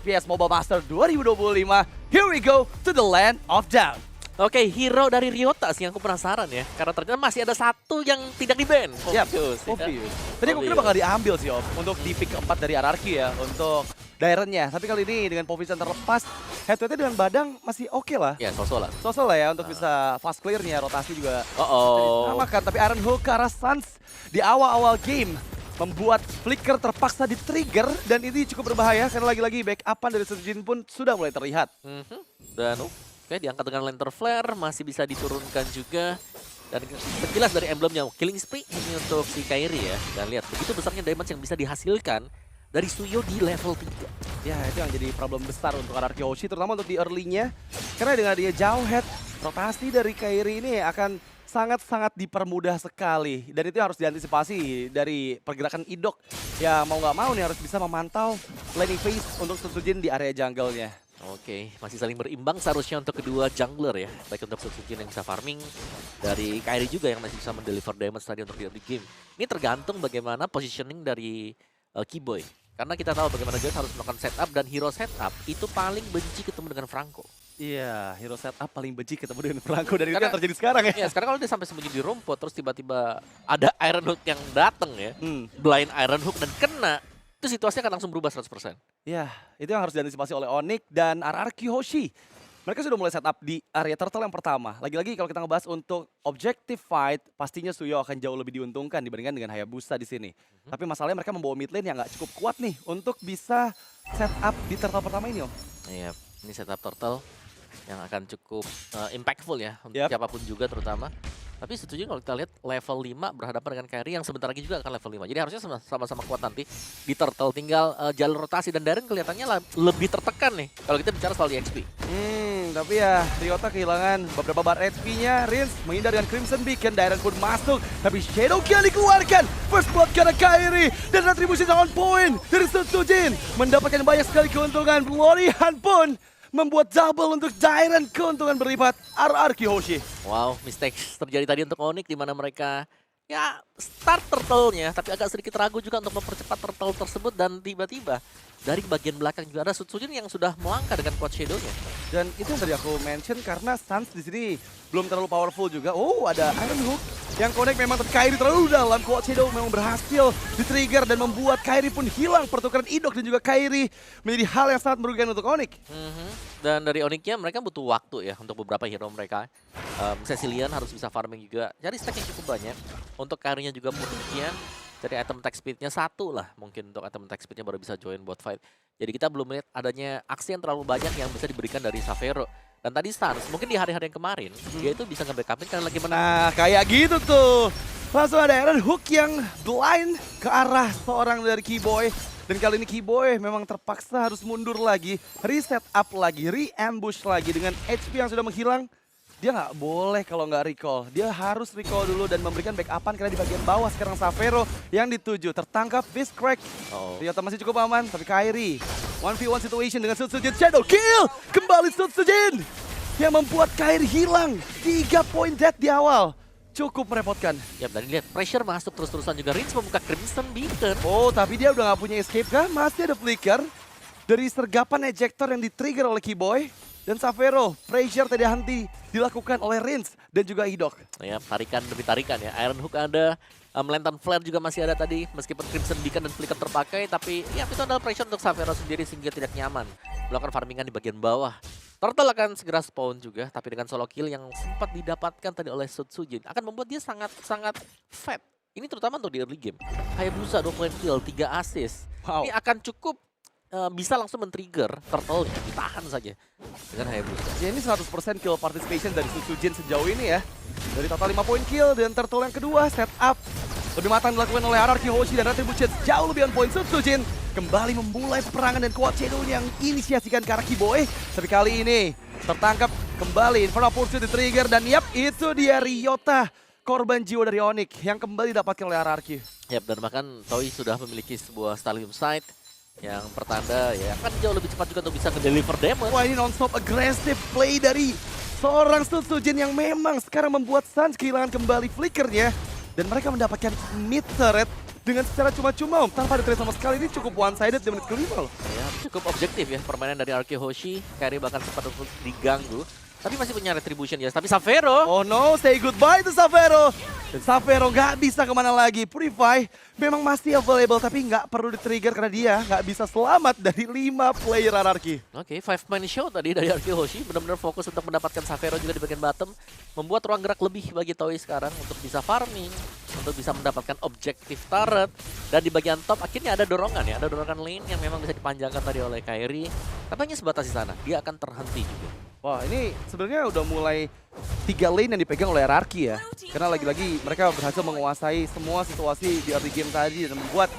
PS Mobile Master 2025. Here we go to the land of down. Oke, hero dari Ryota sih yang aku penasaran ya. Karena ternyata masih ada satu yang tidak di-ban. Yap, Obvious, ya. obvious. Tadi aku kira bakal diambil sih Om untuk di pick keempat dari RRQ ya untuk Dairennya. Tapi kali ini dengan Povisan terlepas, head-to-headnya dengan Badang masih oke lah. Ya, sosok lah. Sosok lah ya untuk bisa fast clear-nya, rotasi juga Oh. sama kan. Tapi Iron Hook ke arah Suns di awal-awal game membuat Flicker terpaksa di-trigger dan ini cukup berbahaya karena lagi-lagi backup-an dari Sujin pun sudah mulai terlihat. Dan oke, diangkat dengan Lantern Flare, masih bisa diturunkan juga. Dan jelas dari emblemnya, Killing Spree ini untuk si Kairi ya. Dan lihat, begitu besarnya damage yang bisa dihasilkan dari Suyo di level 3. Ya, itu yang jadi problem besar untuk RRQ Hoshi, terutama untuk di early-nya. Karena dengan dia jauh head, rotasi dari Kairi ini akan sangat-sangat dipermudah sekali. Dan itu harus diantisipasi dari pergerakan Idok. Ya, mau nggak mau nih harus bisa memantau laning phase untuk Sujin di area jungle-nya. Oke, masih saling berimbang seharusnya untuk kedua jungler ya. Baik untuk Sujin yang bisa farming, dari Kairi juga yang masih bisa mendeliver damage tadi untuk di early game. Ini tergantung bagaimana positioning dari Keyboy. Karena kita tahu bagaimana Jones harus melakukan setup dan hero setup itu paling benci ketemu dengan Franco. Iya, hero setup paling benci ketemu dengan Franco dan itu Karena- yang terjadi sekarang ya. Ya, sekarang kalau dia sampai sembunyi di rumput terus tiba-tiba ada Iron Hook yang datang ya. Blind Iron Hook dan kena, itu situasinya akan langsung berubah 100%. Ya, itu yang harus diantisipasi oleh Onyx dan RRQ Hoshi. Mereka sudah mulai setup di area turtle yang pertama. Lagi-lagi kalau kita ngebahas untuk objective fight, pastinya Suyo akan jauh lebih diuntungkan dibandingkan dengan Hayabusa di sini. Tapi masalahnya mereka membawa mid lane yang nggak cukup kuat nih untuk bisa setup di turtle pertama ini Om. Iya, ini setup turtle yang akan cukup impactful ya untuk Yap. siapapun juga terutama. Tapi setuju kalau kita lihat level 5 berhadapan dengan Kairi yang sebentar lagi juga akan level 5. Jadi harusnya sama-sama kuat nanti di turtle. Tinggal jalur rotasi dan Darren kelihatannya lebih tertekan nih kalau kita bicara soal di XP. Tapi ya Ryota kehilangan beberapa bar HP-nya. Rins menghindar dengan Crimson Beacon. Dairen pun masuk. Tapi Shadow Kill dikeluarkan. First blood karena Kairi. Dan retribusi on point dari Sujin. Mendapatkan banyak sekali keuntungan. Glorian pun membuat double untuk Dairen. Keuntungan berlipat RRQ Hoshi. Wow, mistakes terjadi tadi untuk Onyx di mana mereka ya start turtle-nya tapi agak sedikit ragu juga untuk mempercepat turtle tersebut dan tiba-tiba dari bagian belakang juga ada Sujin yang sudah melangkah dengan quad shadow-nya. Dan itu yang tadi aku mention karena Suns di sini belum terlalu powerful juga. Oh, ada Iron Hook yang connect memang tapi Kairi terlalu dalam. Quad Shadow memang berhasil di-trigger dan membuat Kairi pun hilang. Pertukaran Idok dan juga Kairi menjadi hal yang sangat merugikan untuk Onyx. Dan dari Onyx-nya mereka butuh waktu ya untuk beberapa hero mereka. Cecilian harus bisa farming juga. Jadi stack yang cukup banyak. Untuk Kairi-nya juga demikian. Dari item attack speed-nya 1 lah mungkin untuk item attack speed-nya baru bisa join bot fight. Jadi kita belum melihat adanya aksi yang terlalu banyak yang bisa diberikan dari Xavero. Dan tadi Stans mungkin di hari-hari yang kemarin dia itu bisa nge-backupin karena lagi menang. Nah, kayak gitu tuh. Langsung ada Iron Hook yang blind ke arah seorang dari Keyboy. Dan kali ini Keyboy memang terpaksa harus mundur lagi. Reset up lagi, re-ambush lagi dengan HP yang sudah menghilang. Dia nggak boleh kalau nggak recall. Dia harus recall dulu dan memberikan backupan karena di bagian bawah sekarang Xavero yang dituju. Tertangkap Fist Crack. Ryota masih cukup aman, tapi Kairi 1v1 situation dengan Sujin. Shadow Kill! Kembali Sujin! Yang membuat Kairi hilang. 3 point dead di awal. Cukup merepotkan. Ya, dan lihat pressure masuk terus-terusan juga. Rins membuka Crimson Beacon. Oh, tapi dia udah nggak punya escape kah? Masih ada flicker. Dari sergapan ejector yang di-trigger oleh Keyboy. Dan Xavero, pressure tidak henti dilakukan oleh Rins dan juga Idok. Ya, tarikan demi tarikan ya. Iron Hook ada, Lantern Flare juga masih ada tadi. Meskipun Crimson Beacon dan Flicker terpakai, tapi ya itu adalah pressure untuk Xavero sendiri sehingga tidak nyaman melakukan farmingan di bagian bawah. Turtle akan segera spawn juga, tapi dengan solo kill yang sempat didapatkan tadi oleh Sujin akan membuat dia sangat fat. Ini terutama untuk di early game. Hayabusa 2 point kill, 3 assist. Wow. Ini akan cukup bisa langsung men-trigger turtle-nya, ditahan saja dengan Hayabusa. Ya ini 100% kill participation dari Sujin sejauh ini ya. Dari total 5 point kill dan turtle yang kedua setup lebih matang dilakukan oleh RRQ Hoshi dan Retribution jauh lebih on point. Sujin kembali memulai peperangan dan Quad Shadow yang inisiasikan ke arah Keyboy. Tapi kali ini tertangkap kembali Infernal Pursuit di-trigger dan yap itu dia Ryota. Korban jiwa dari Onyx yang kembali didapatkan oleh RRQ. Yap, dan bahkan Toy sudah memiliki sebuah Stallium Sight yang pertanda ya akan jauh lebih cepat juga untuk bisa nge-deliver damage. Wah ini non-stop aggressive play dari seorang Sujin yang memang sekarang membuat Suns kehilangan kembali flickernya. Dan mereka mendapatkan mid turret dengan secara cuma-cuma tanpa ada trade sama sekali. Ini cukup one-sided di menit kelima loh. Ya, cukup objektif ya permainan dari RQ Hoshi. Carry bahkan sempat untuk diganggu. Tapi masih punya retribution ya. Tapi Xavero. Oh no, say goodbye to Xavero. Dan Xavero nggak bisa kemana lagi. Purify memang masih available tapi nggak perlu di-trigger karena dia nggak bisa selamat dari 5 player RRQ. Oke, 5-man show tadi dari RQ Hoshi. Benar-benar fokus untuk mendapatkan Xavero juga di bagian bottom. Membuat ruang gerak lebih bagi Toei sekarang untuk bisa farming. Untuk bisa mendapatkan objektif turret. Dan di bagian top akhirnya ada dorongan ya. Ada dorongan lane yang memang bisa dipanjangkan tadi oleh Kairi. Tapi hanya sebatas di sana. Dia akan terhenti juga. Wah, ini sebenarnya udah mulai 3 lane yang dipegang oleh RRQ ya. Karena lagi-lagi mereka berhasil menguasai semua situasi di early game tadi dan membuat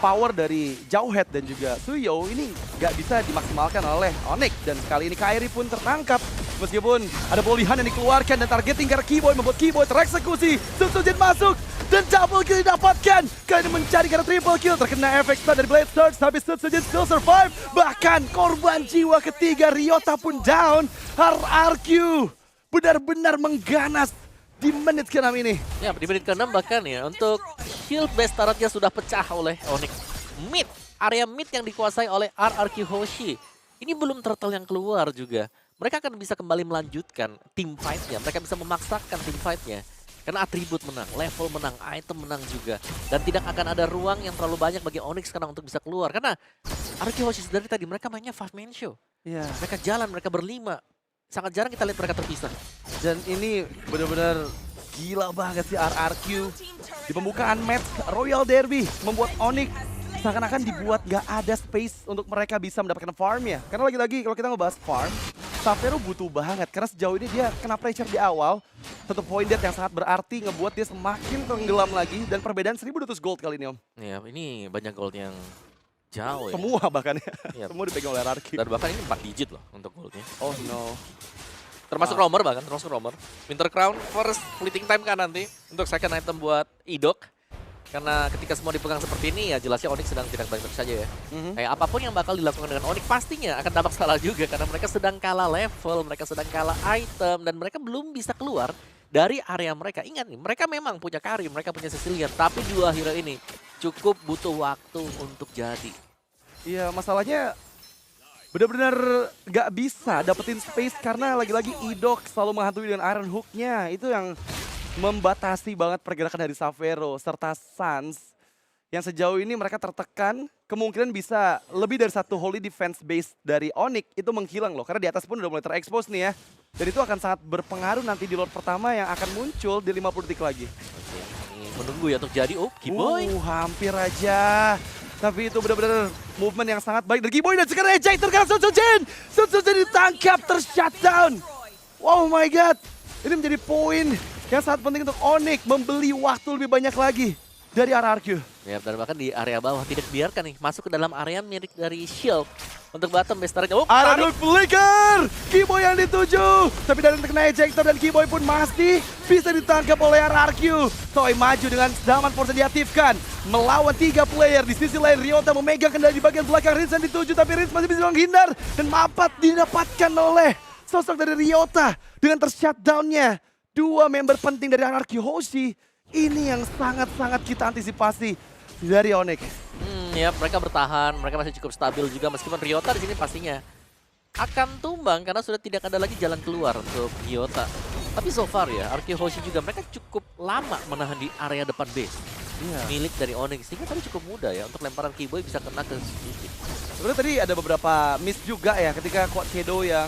power dari Jauhead dan juga Suyo ini nggak bisa dimaksimalkan oleh Onyx. Dan kali ini Kairi pun tertangkap. Meskipun ada bolihan yang dikeluarkan dan targeting karena Keyboy membuat Keyboy tereksekusi. Sutsujin masuk dan double kill didapatkan. Kali ini mencari karena triple kill. Terkena efek stun dari Blade Surge tapi Sutsujin still survive. Bahkan korban jiwa ketiga Ryota pun down. RRQ benar-benar mengganas di menit ke-6 ini. Ya, di menit ke-6 bahkan ya, untuk shield base turretnya sudah pecah oleh Onyx. Mid, area mid yang dikuasai oleh RRQ Hoshi. Ini belum turtle yang keluar juga. Mereka akan bisa kembali melanjutkan team fight-nya. Mereka bisa memaksakan team fight-nya. Karena atribut menang, level menang, item menang juga. Dan tidak akan ada ruang yang terlalu banyak bagi Onyx sekarang untuk bisa keluar. Karena RRQ Hoshi dari tadi mereka mainnya 5-man show. Iya. Mereka jalan, mereka berlima. Sangat jarang kita lihat mereka terpisah. Dan ini benar-benar gila banget sih RRQ. Di pembukaan match Royal Derby membuat Onyx seakan-akan dibuat gak ada space untuk mereka bisa mendapatkan farm ya. Karena lagi-lagi kalau kita ngebahas farm, Xavero butuh banget. Karena sejauh ini dia kena pressure di awal. Satu point death yang sangat berarti ngebuat dia semakin tenggelam lagi. Dan perbedaan 1.200 gold kali ini Om. Ya, ini banyak gold yang jauh ya. Semua bahkan ya. Iya. Semua dipegang oleh RRQ. Dan bahkan ini 4 digit loh untuk goldnya. Oh no. Termasuk roamer bahkan, termasuk roamer. Winter Crown first fleeting time kan nanti untuk second item buat Idok. Karena ketika semua dipegang seperti ini ya jelasnya Onyx sedang tidak baik-baik saja ya. Kayak apapun yang bakal dilakukan dengan Onyx pastinya akan tampak salah juga. Karena mereka sedang kalah level, mereka sedang kalah item. Dan mereka belum bisa keluar dari area mereka. Ingat nih, mereka memang punya Karim, mereka punya Cecilion. Tapi dua hero ini cukup butuh waktu untuk jadi. Iya, masalahnya benar-benar gak bisa dapetin space karena lagi-lagi Idok selalu menghantui dengan Iron Hook-nya. Itu yang membatasi banget pergerakan dari Xavero serta Sans. Yang sejauh ini mereka tertekan, kemungkinan bisa lebih dari satu holy defense base dari Onyx itu menghilang loh. Karena di atas pun udah mulai terekspos nih ya. Dan itu akan sangat berpengaruh nanti di Lord pertama yang akan muncul di 50 detik lagi. Oke, ini menunggu ya untuk jadi. Oh, Keyboy. Hampir aja. Tapi itu benar-benar movement yang sangat baik dari Keyboy dan sekarang ejector karena Sutsujin. Sutsujin ditangkap, tershutdown. Oh my god. Ini menjadi poin yang sangat penting untuk Onyx membeli waktu lebih banyak lagi dari RRQ. Ya, dan bahkan di area bawah tidak dibiarkan nih masuk ke dalam area milik dari Shield untuk bottom base targetnya. Oh, Iron Flicker! Keyboy yang dituju. Tapi dari terkena ejector dan Keyboy pun masih bisa ditangkap oleh RRQ. Toei maju dengan zaman force diaktifkan. Melawan 3 player. Di sisi lain Ryota memegang kendali di bagian belakang. Rins yang dituju tapi Rins masih bisa menghindar. Dan mapat didapatkan oleh sosok dari Ryota. Dengan tershutdown-nya 2 member penting dari RRQ Hoshi. Ini yang sangat-sangat kita antisipasi dari Onyx. Ya, mereka bertahan, mereka masih cukup stabil juga meskipun Ryota di sini pastinya akan tumbang karena sudah tidak ada lagi jalan keluar untuk Ryota. Tapi so far ya, RRQ Hoshi juga mereka cukup lama menahan di area depan base. Milik dari Onyx, sehingga tadi cukup mudah ya untuk lemparan Keyboy bisa kena ke sedikit. Sebenarnya tadi ada beberapa miss juga ya ketika Quad Shadow yang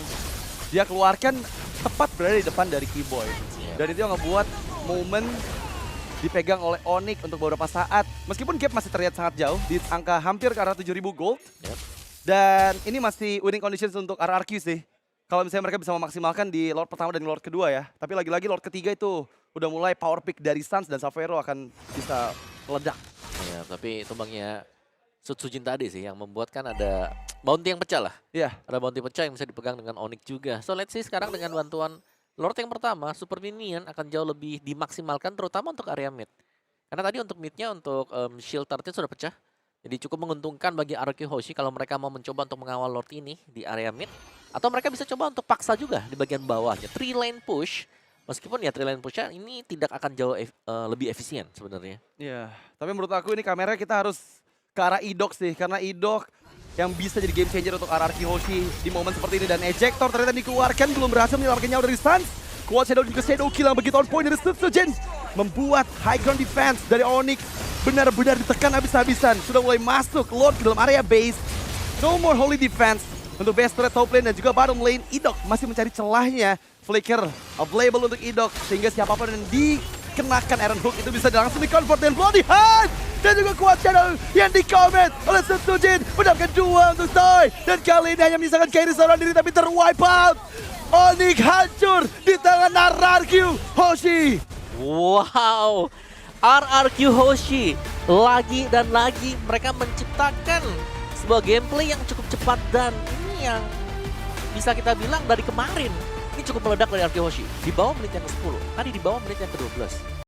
dia keluarkan tepat berada di depan dari Keyboy. Dan itu yang ngebuat momen dipegang oleh Onyx untuk beberapa saat. Meskipun gap masih terlihat sangat jauh di angka hampir ke arah 7.000 gold. Dan ini masih winning conditions untuk RRQ sih. Kalau misalnya mereka bisa memaksimalkan di Lord pertama dan Lord kedua ya. Tapi lagi-lagi Lord ketiga itu udah mulai power pick dari Sans dan Xavero akan bisa meledak. Ya, tapi tumbangnya Sutsujin tadi sih yang membuatkan ada bounty yang pecah lah. Iya. Ada bounty pecah yang bisa dipegang dengan Onyx juga. So let's see sekarang dengan bantuan Lord yang pertama, Super Minion akan jauh lebih dimaksimalkan terutama untuk area mid. Karena tadi untuk midnya untuk shield turretnya sudah pecah. Jadi cukup menguntungkan bagi RRQ Hoshi kalau mereka mau mencoba untuk mengawal Lord ini di area mid. Atau mereka bisa coba untuk paksa juga di bagian bawahnya. 3 lane push Meskipun ya Trillion Push-nya ini tidak akan jauh lebih efisien sebenarnya. Iya, tapi menurut aku ini kameranya kita harus ke arah Idok sih. Karena Idok yang bisa jadi game changer untuk RRQ Hoshi di momen seperti ini. Dan Ejector ternyata dikeluarkan, belum berhasil menyelamatkan nyawa dari Suns. Quad Shadow juga Shadow Kill yang begitu on point dari Sutsujin. Membuat high ground defense dari Onyx benar-benar ditekan habis-habisan. Sudah mulai masuk Lord ke dalam area base. No more holy defense untuk base turret top lane dan juga bottom lane. Idok masih mencari celahnya. Flicker available untuk Idok sehingga siapapun yang dikenakan Iron Hook itu bisa langsung di-convert dengan Bloody Hand. Dan juga Quad Shadow yang di-comment oleh Sutsujin. Mendapatkan 2 untuk Toy. Dan kali ini hanya menyisakan Kairi seorang diri tapi ter-wipe out. Onyx hancur di tangan RRQ Hoshi. Wow, RRQ Hoshi lagi dan lagi mereka menciptakan sebuah gameplay yang cukup cepat dan ini yang bisa kita bilang dari kemarin ini cukup meledak dari RRQ Hoshi. Di bawah menit yang ke-10, tadi di bawah menit yang ke-12.